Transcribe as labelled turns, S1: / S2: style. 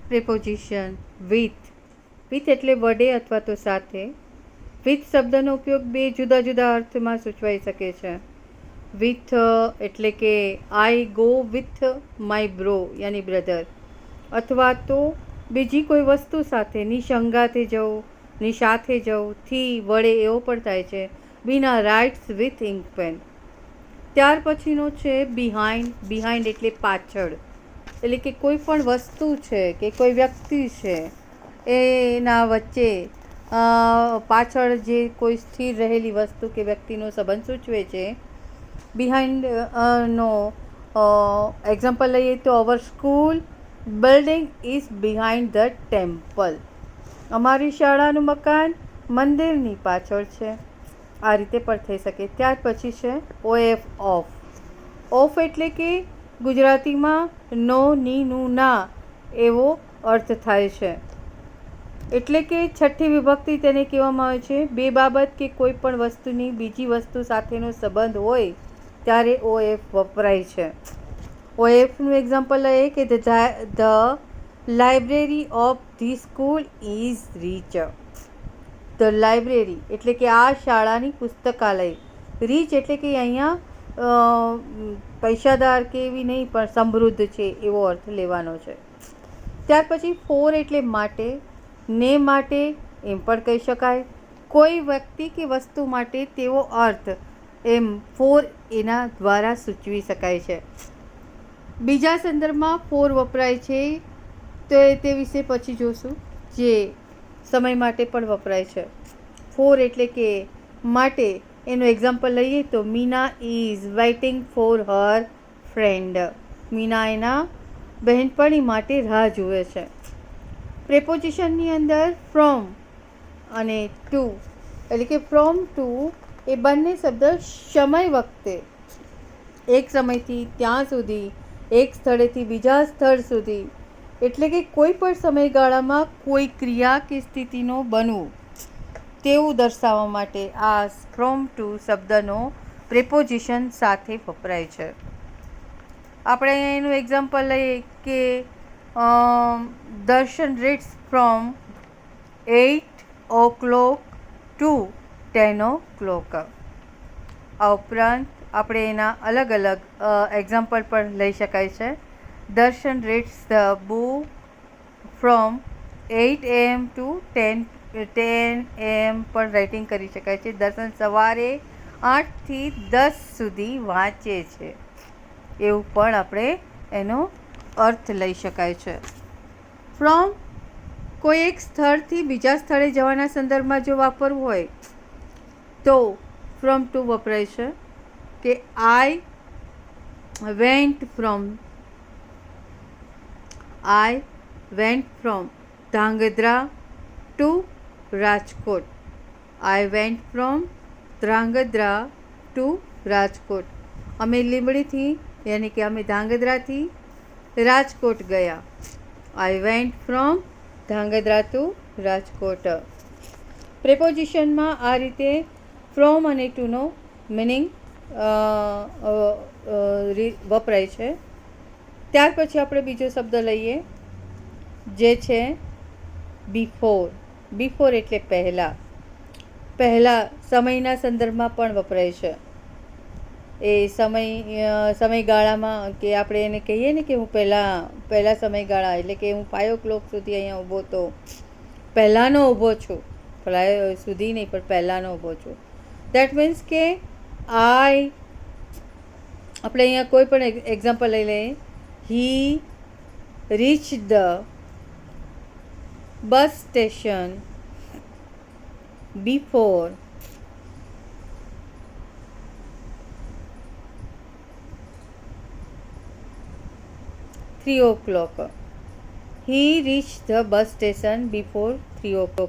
S1: Preposition with એટલે વડે અથવા તો સાથે. વિથ શબ્દનો ઉપયોગ બે જુદા જુદા અર્થમાં સૂચવાઈ શકે છે. વિથ એટલે કે I go with my bro યાની બ્રધર, અથવા તો બીજી કોઈ વસ્તુ સાથે, ની સંગાથે જવું, ની સાથે જવું, થી વડે એવો પણ થાય છે. બીના રાઇટ્સ વિથ ઇંક પેન. ત્યાર પછીનો છે બિહાઇન્ડ એટલે પાછળ. એટલે કે કોઈ પણ વસ્તુ છે કે કોઈ વ્યક્તિ છે એના વચ્ચે પાછળ જે કોઈ સ્થિર રહેલી વસ્તુ કે વ્યક્તિનો સંબંધ સૂચવે છે. બિહાઇન્ડ નો એક્ઝામ્પલ લઈએ તો our school building is behind the temple. અમારી શાળાનું મકાન મંદિરની પાછળ છે. આ રીતે પણ થઈ શકે. ત્યાર પછી છે ઓફ. ઓફ એટલે કે ગુજરાતીમાં નો, ની, નું, ના એવો અર્થ થાય છે. એટલે કે છઠ્ઠી વિભક્તિ તેને કહેવામાં આવે છે. બે બાબત કે કોઈ પણ વસ્તુની બીજી વસ્તુ સાથેનો સંબંધ હોય ત્યારે ઓએફ વપરાય છે. ઓએફનું એક્ઝામ્પલ લઈએ કે the library of the school is rich. The library એટલે કે આ શાળાની પુસ્તકાલય. રીચ એટલે કે અહીંયા પૈસાદાર કે એવી નહીં પણ સમૃદ્ધ છે એવો અર્થ લેવાનો છે. ત્યાર પછી ફોર એટલે માટે, ને માટે એમ પણ કહી શકાય. કોઈ વ્યક્તિ કે વસ્તુ માટે તેવો અર્થ એમ ફોર એના દ્વારા સૂચવી શકાય છે. બીજા સંદર્ભમાં ફોર વપરાય છે તો તે વિશે પછી જોશું, જે સમય માટે પણ વપરાય છે. ફોર એટલે કે માટે. એનું એક્ઝામ્પલ લઈએ તો Meena is waiting for her friend. Meena એના બહેનપણી માટે રાહ જુએ છે. પ્રેપોઝિશનની અંદર ફ્રોમ અને ટુ એટલે કે ફ્રોમ ટુ એ બંને શબ્દ સમય વખતે, એક સમયથી ત્યાં સુધી, એક સ્થળેથી બીજા સ્થળ સુધી, એટલે કે કોઈ પણ સમયગાળામાં કોઈ ક્રિયા કે સ્થિતિનો બનવું તેવું દર્શાવવા માટે આ ફ્રોમ ટુ શબ્દનો પ્રેપોઝિશન સાથે વપરાય છે. આપણે એનું એક્ઝામ્પલ લઈએ કે દર્શન reads from 8 o'clock two 10 o'clock. આ ઉપરાંત આપણે એના અલગ અલગ એક્ઝામ્પલ પણ લઈ શકાય છે. Darshan reads the book from 8 AM to 10 AM પણ રાઇટિંગ કરી શકાય છે. દર્શન સવારે 8 થી 10 સુધી વાંચે છે એવું પણ આપણે એનો અર્થ લઈ શકાય છે. ફ્રોમ કોઈ એક સ્થળથી બીજા સ્થળે જવાના સંદર્ભમાં જો વાપરવું હોય તો ફ્રોમ ટુ વપરાય છે. કે I went from Dhrangadhra to Rajkot. I went from Dhrangadhra to Rajkot. અમે લીંબડીથી યાની કે અમે ધ્રાંગધ્રાથી રાજકોટ ગયા. I went from Dhrangadhra to Rajkot. પ્રેપોઝિશનમાં આ રીતે ફ્રોમ અને ટુનો મિનિંગ વપરાય છે. ત્યાર પછી આપણે બીજો શબ્દ લઈએ જે છે બિફોર. બિફોર એટલે પહેલાં. પહેલાં સમયના સંદર્ભમાં પણ વપરાય છે. એ સમયગાળામાં કે આપણે એને કહીએ ને કે હું પહેલાં સમયગાળા એટલે કે હું 5 o'clock સુધી અહીંયા ઊભો તો પહેલાંનો ઊભો છું, સુધી નહીં પણ પહેલાંનો ઊભો છું. દેટ મીન્સ કે આપણે અહીંયા કોઈ પણ એક્ઝામ્પલ લઈ લઈએ. He reach the bus station before 3 o'clock. He reached the bus station before 3 o'clock.